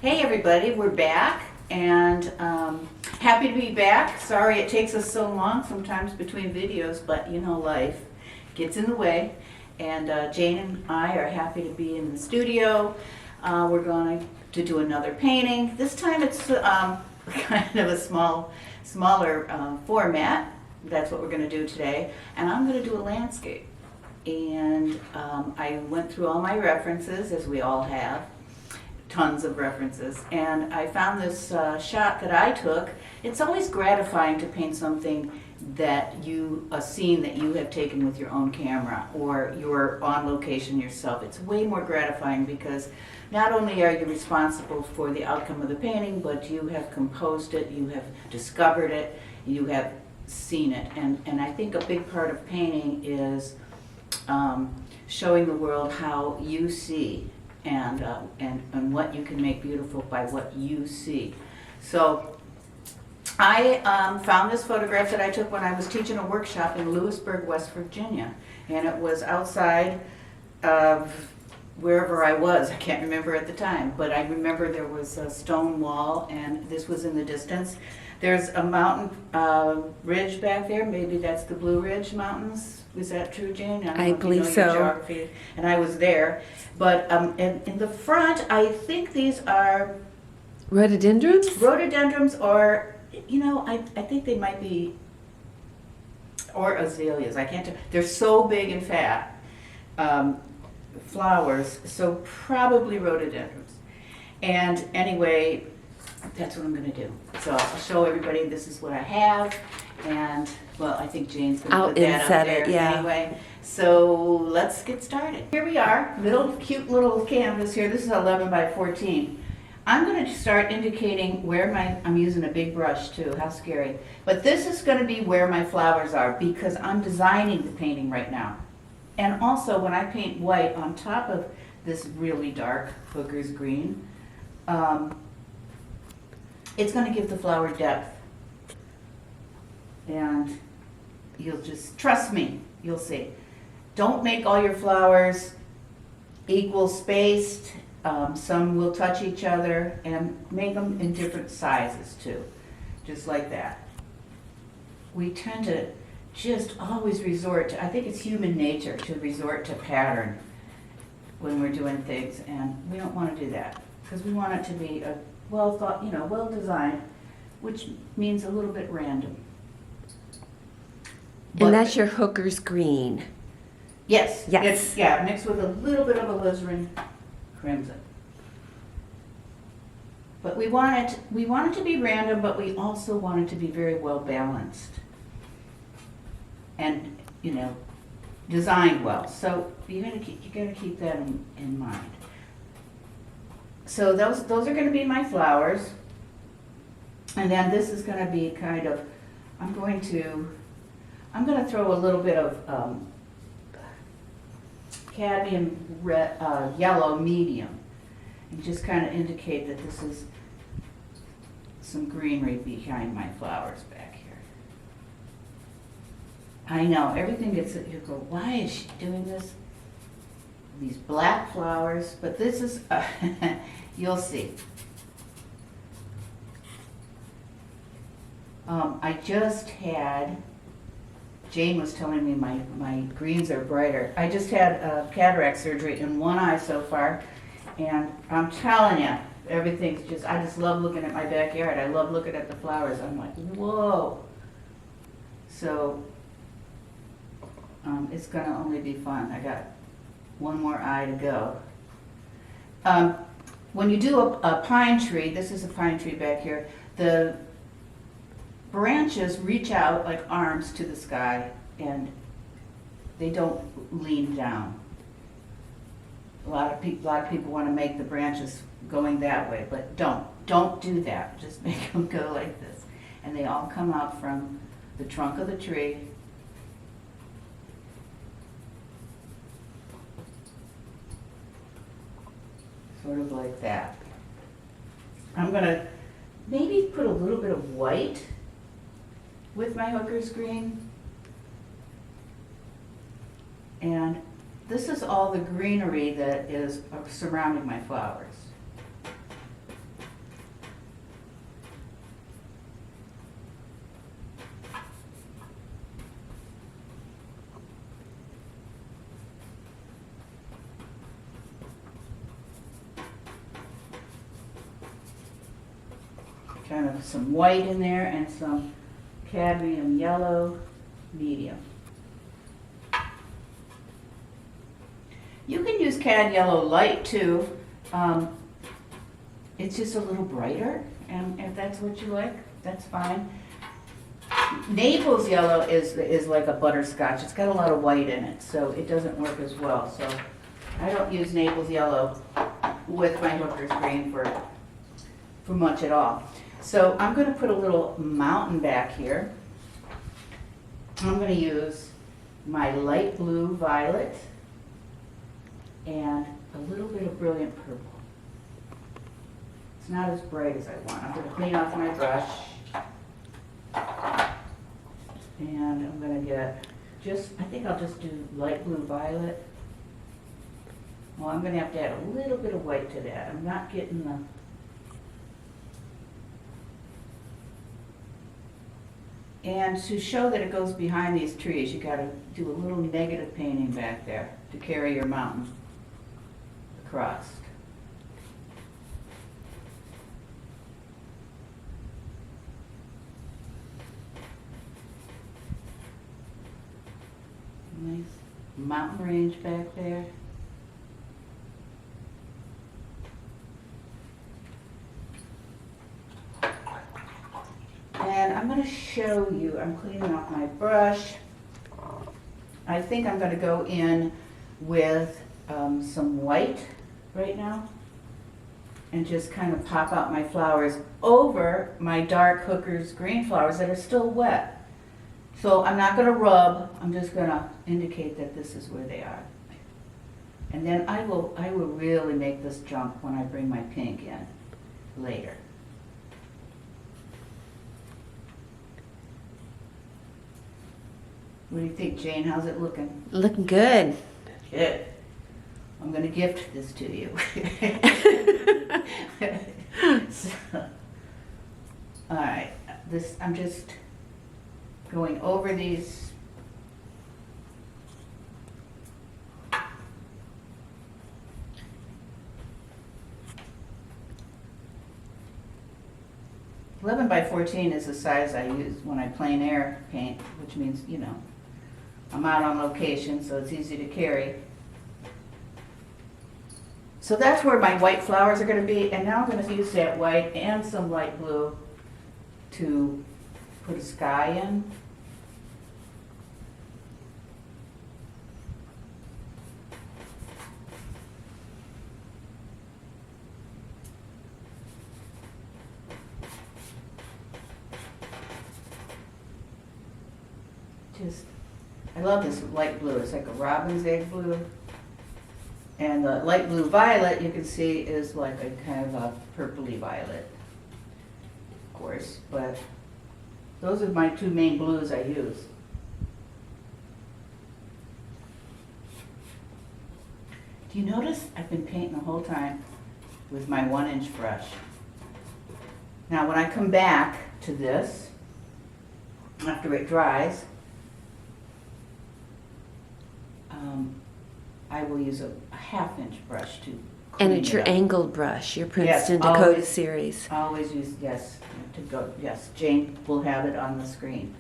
Hey everybody, we're back and happy to be back. Sorry it takes us so long sometimes between videos, but you know life gets in the way. And Jane and I are happy to be in the studio. We're going to do another painting. This time it's kind of a smaller format. That's what we're going to do today. And I'm going to do a landscape. And I went through all my references, as we all have. Tons of references, and I found this shot that I took. It's always gratifying to paint something that a scene that you have taken with your own camera or you're on location yourself. It's way more gratifying because not only are you responsible for the outcome of the painting, but you have composed it, you have discovered it, you have seen it. And I think a big part of painting is showing the world how you see and what you can make beautiful by what you see. So I found this photograph that I took when I was teaching a workshop in Lewisburg, West Virginia, and it was outside of wherever I was. I can't remember at the time, but I remember there was a stone wall and this was in the distance. There's a mountain ridge back there. Maybe that's the Blue Ridge Mountains. Is that true, Jane? I believe so. Geography. And I was there. But in the front, I think these are rhododendrons? Rhododendrons, or, you know, I think they might be, or azaleas. I can't tell. They're so big and fat flowers, so probably rhododendrons. And anyway, that's what I'm going to do. So I'll show everybody this is what I have. And, well, I think Jane's going to put that up there anyway. So let's get started. Here we are, cute little canvas here. This is 11 by 14. I'm going to start indicating where I'm using a big brush too, how scary. But this is going to be where my flowers are because I'm designing the painting right now. And also when I paint white on top of this really dark Hooker's green, it's going to give the flower depth. And you'll just, trust me, you'll see. Don't make all your flowers equal spaced. Some will touch each other, and make them in different sizes too, just like that. We tend to just always resort to, I think it's human nature to resort to pattern when we're doing things, and we don't want to do that because we want it to be a well thought, well designed, which means a little bit random. And that's your Hooker's green. Yes. Yes. It's, mixed with a little bit of alizarin crimson. But we want it to be random, but we also want it to be very well balanced. And, designed well. So you gotta keep that in mind. So those are gonna be my flowers. And then this is gonna be kind of, I'm going to throw a little bit of cadmium red, yellow medium and just kind of indicate that this is some greenery behind my flowers back here. I know, everything gets, you go, why is she doing this? These black flowers, but this is, you'll see. I just had, Jane was telling me my greens are brighter. I just had cataract surgery in one eye so far, and I'm telling you, everything's just, I just love looking at my backyard. I love looking at the flowers. I'm like, whoa. So it's gonna only be fun. I got one more eye to go. When you do a pine tree, this is a pine tree back here, the branches reach out like arms to the sky and they don't lean down. A lot of people want to make the branches going that way, but don't do that. Just make them go like this. And they all come out from the trunk of the tree. Sort of like that. I'm going to maybe put a little bit of white with my Hooker's green. And this is all the greenery that is surrounding my flowers. kind of some white in there and some cadmium yellow, medium. You can use cad yellow light too. It's just a little brighter, and if that's what you like, that's fine. Naples yellow is like a butterscotch. It's got a lot of white in it, so it doesn't work as well. So I don't use Naples yellow with my hooker's green for much at all. So I'm going to put a little mountain back here. I'm going to use my light blue violet and a little bit of brilliant purple. It's not as bright as I want. I'm going to clean off my brush. And I'm going to get I think I'll just do light blue violet. Well, I'm going to have to add a little bit of white to that. I'm not getting the... And to show that it goes behind these trees, you got to do a little negative painting back there to carry your mountain across. Nice mountain range back there. And I'm going to show you, I'm cleaning off my brush. I think I'm going to go in with some white right now and just kind of pop out my flowers over my dark hooker's green flowers that are still wet. So I'm not going to rub, I'm just going to indicate that this is where they are. And then I will really make this jump when I bring my pink in later. What do you think, Jane? How's it looking? Looking good. Good. I'm going to gift this to you. So, all right. I'm just going over these. "11 by 14 is the size I use when I plein air paint, which means, you know, I'm out on location, so it's easy to carry. So that's where my white flowers are going to be, and now I'm going to use that white and some light blue to put a sky in. I love this light blue. It's like a robin's egg blue. And the light blue violet, you can see, is like a kind of a purpley violet, of course. But those are my two main blues I use. Do you notice I've been painting the whole time with my 1-inch brush? Now when I come back to this, after it dries, I will use a 1/2-inch brush to clean And it's your it up. angled brush, your Yes, Princeton Dakota always. series. I always use, yes, yes, Jane will have it on the screen.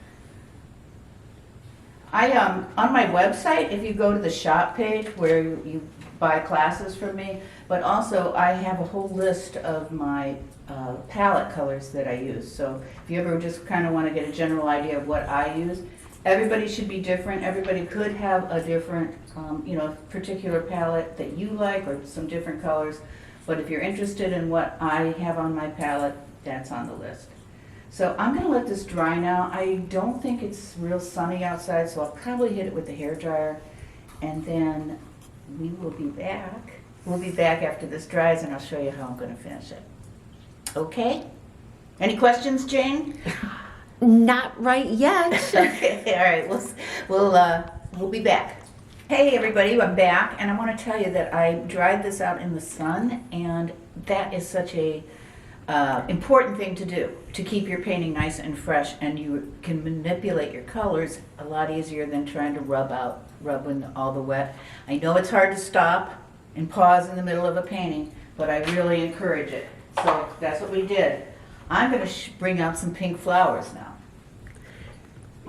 On my website, if you go to the shop page where you buy classes from me, but also I have a whole list of my palette colors that I use. So if you ever just kind of want to get a general idea of what I use, everybody should be different. Everybody could have a different, particular palette that you like or some different colors. But if you're interested in what I have on my palette, that's on the list. So I'm going to let this dry now. I don't think it's real sunny outside, so I'll probably hit it with the hairdryer. And then we will be back. We'll be back after this dries, and I'll show you how I'm going to finish it. Okay? Any questions, Jane? Not right yet. Okay, all right, we'll be back. Hey everybody, I'm back, and I want to tell you that I dried this out in the sun, and that is such a important thing to do to keep your painting nice and fresh, and you can manipulate your colors a lot easier than trying to rub in all the wet. I know it's hard to stop and pause in the middle of a painting, but I really encourage it. So that's what we did. I'm gonna bring out some pink flowers now.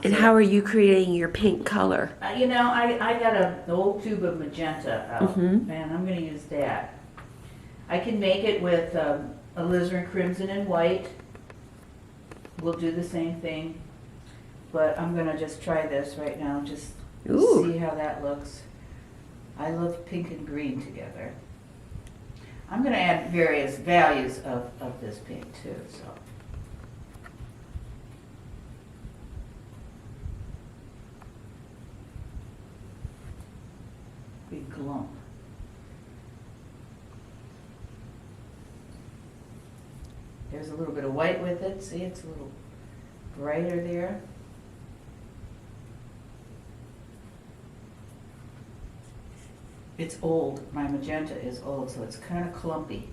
And how are you creating your pink color? You know, I got an old tube of magenta out, Mhm. and I'm gonna use that. I can make it with alizarin crimson and white. We'll do the same thing, but I'm gonna just try this right now, just Ooh. see how that looks. I love pink and green together. I'm gonna add various values of this pink too, so. Big glump. There's a little bit of white with it. See, it's a little brighter there. It's old. My magenta is old, so it's kind of clumpy.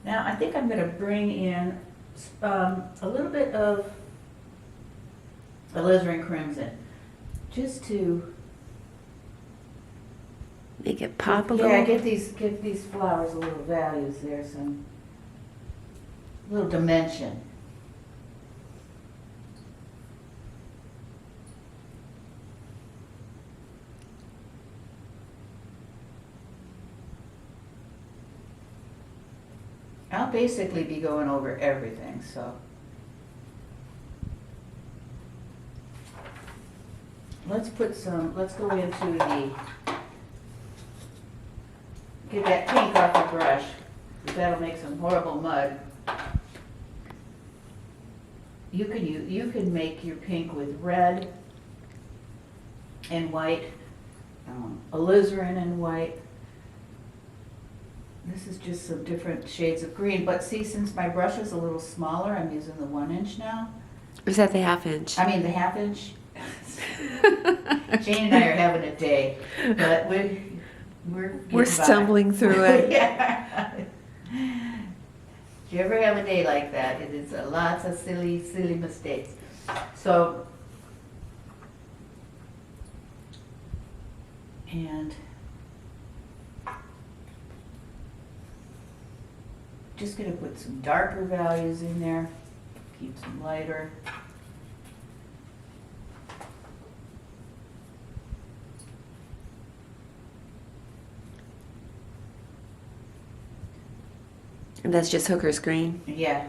Now, I think I'm going to bring in a little bit of alizarin crimson, just to Make it pop a yeah, little. give these flowers a little values there, some little dimension. I'll basically be going over everything, so. Let's go into get that pink off the brush, because that'll make some horrible mud. You can make your pink with red and white, alizarin and white. This is just some different shades of green, but see, since my brush is a little smaller, I'm using the 1" now. Is that the 1/2 inch? I mean the 1/2 inch. Jane and I are having a day, but we're getting by. stumbling through it. Yeah. Do you ever have a day like that? It is lots of silly mistakes. So, and just gonna put some darker values in there, keep some lighter. And that's just hooker's green. Yeah.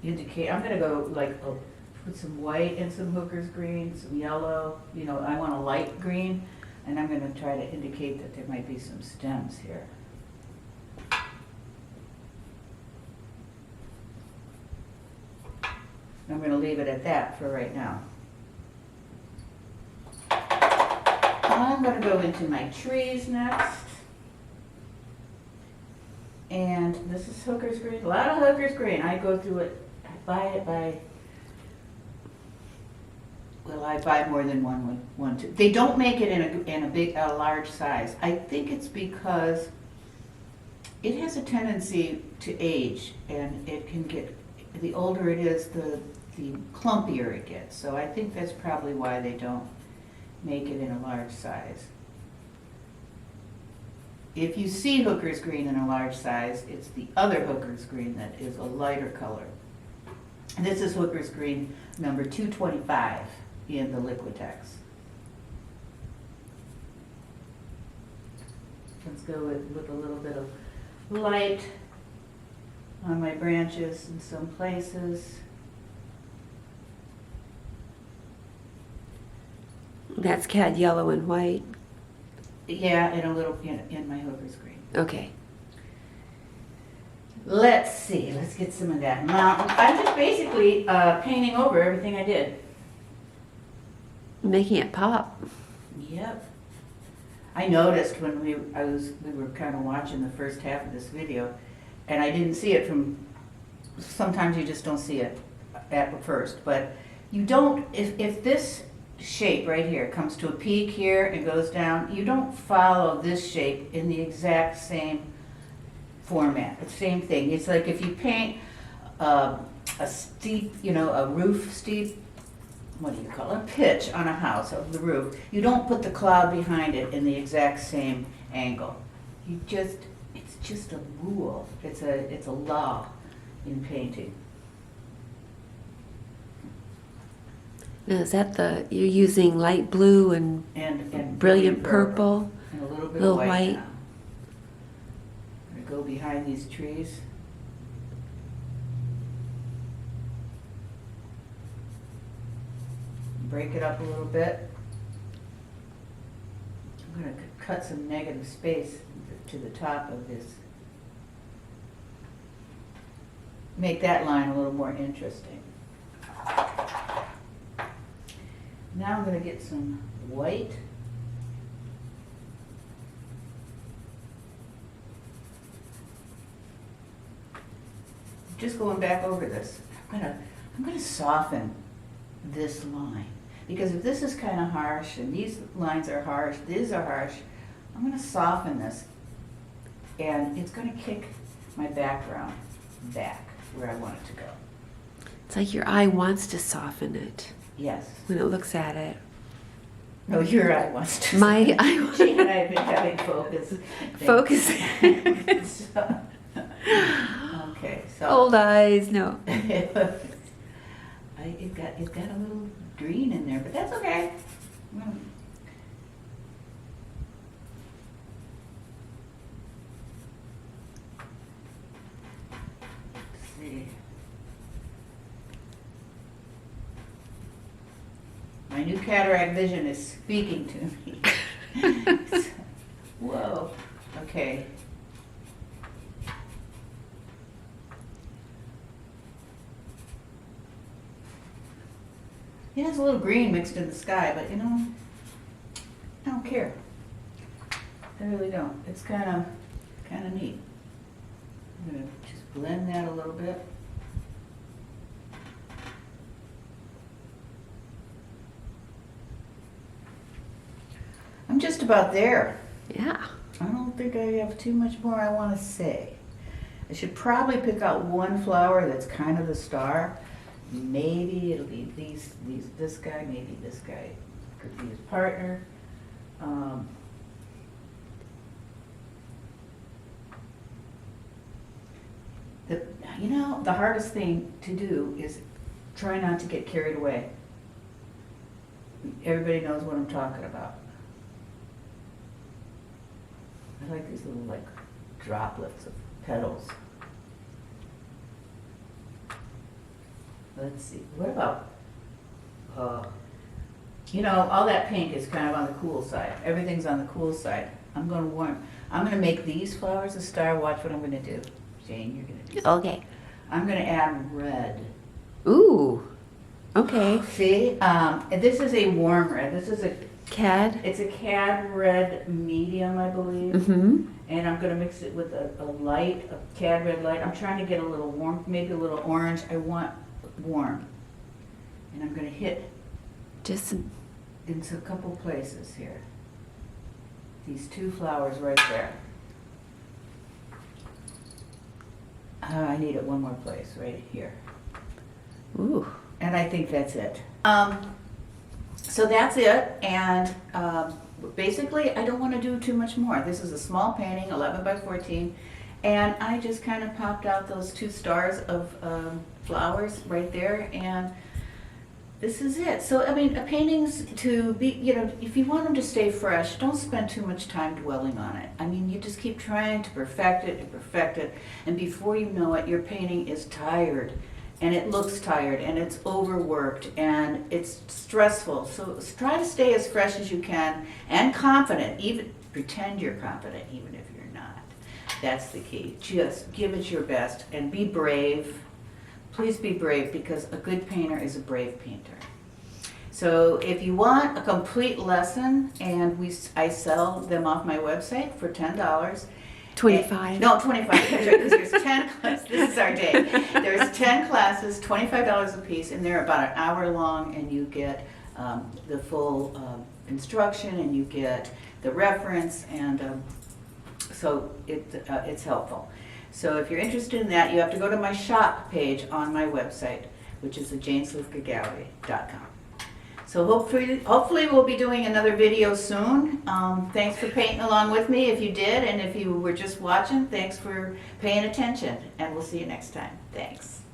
Indicate, I'm gonna go like, put some white and some hooker's green, some yellow, I want a light green, and I'm gonna try to indicate that there might be some stems here. I'm gonna leave it at that for right now. I'm gonna go into my trees next. And this is hooker's green, a lot of hooker's green. I go through it, I buy it by, well, I buy more than one, two. They don't make it in a large size. I think it's because it has a tendency to age, and it can get, the older it is, the clumpier it gets. So I think that's probably why they don't make it in a large size. If you see hooker's green in a large size, it's the other hooker's green that is a lighter color. And this is hooker's green number 225 in the Liquitex. Let's go with a little bit of light on my branches in some places. That's cad yellow and white. Yeah, and a little in my hooker's green. Okay. Let's see, let's get some of that mountain. I'm just basically painting over everything I did. Making it pop. Yep. I noticed when we were kind of watching the first half of this video, and I didn't see it from, sometimes you just don't see it at first, but you don't, if this shape right here comes to a peak here and goes down, you don't follow this shape in the exact same format. It's the same thing. It's like if you paint a a steep, a roof steep, what do you call it, a pitch on a house of the roof, you don't put the cloud behind it in the exact same angle. It's just a rule. It's a law in painting. Now, is that you're using light blue and And brilliant purple? and a little bit Little of white. white. Now. I'm gonna go behind these trees. Break it up a little bit. I'm gonna cut some negative space to the top of this. Make that line a little more interesting. Now I'm gonna get some white. Just going back over this, I'm gonna soften this line. Because if this is kind of harsh, and these lines are harsh, these are harsh, I'm gonna soften this. And it's gonna kick my background back where I want it to go. It's like your eye wants to soften it Yes. when it looks at it. No, your eye wants to. My eye She and I have been having focus. focus. So, okay, so. Old eyes, no. It got a little green in there, but that's okay. Let's see. My new cataract vision is speaking to me. Whoa, okay. It has a little green mixed in the sky, but I don't care. I really don't. It's kind of neat. I'm gonna just blend that a little bit. I'm just about there. Yeah. I don't think I have too much more I want to say. I should probably pick out one flower that's kind of the star. Maybe it'll be this guy, maybe this guy could be his partner. The hardest thing to do is try not to get carried away. Everybody knows what I'm talking about. I like these little droplets of petals. Let's see, what about, all that pink is kind of on the cool side. Everything's on the cool side. I'm gonna make these flowers a star. Watch what I'm gonna do. Jane, you're gonna do something. Okay. I'm gonna add red. Ooh. Okay. See, this is a warm red. This is Cad. it's a cad red medium, I believe. Mm-hmm. And I'm gonna mix it with a cad red light. I'm trying to get a little warm, maybe a little orange. I want warm. And I'm gonna hit Just into a couple places here. These two flowers right there. I need it one more place, right here. ooh. And I think that's it. So that's it, and basically I don't want to do too much more. This is a small painting, 11 by 14, and I just kind of popped out those two stars of flowers right there, and this is it. So, I mean, paintings to be, if you want them to stay fresh, don't spend too much time dwelling on it. I mean, you just keep trying to perfect it, and before you know it, your painting is tired, and it looks tired, and it's overworked, and it's stressful. So try to stay as fresh as you can, and confident. Even pretend you're confident, even if you're not. That's the key. Just give it your best, and be brave. Please be brave, because a good painter is a brave painter. So if you want a complete lesson, and I sell them off my website for $10. 25. No, 25, that's right, because there's 10 classes, this is our day. There's 10 classes, $25 a piece, and they're about an hour long, and you get the full instruction, and you get the reference, and so it's helpful. So if you're interested in that, you have to go to my shop page on my website, which is the janeslufkagallery.com. So hopefully we'll be doing another video soon. Thanks for painting along with me if you did, and if you were just watching, thanks for paying attention, and we'll see you next time. Thanks.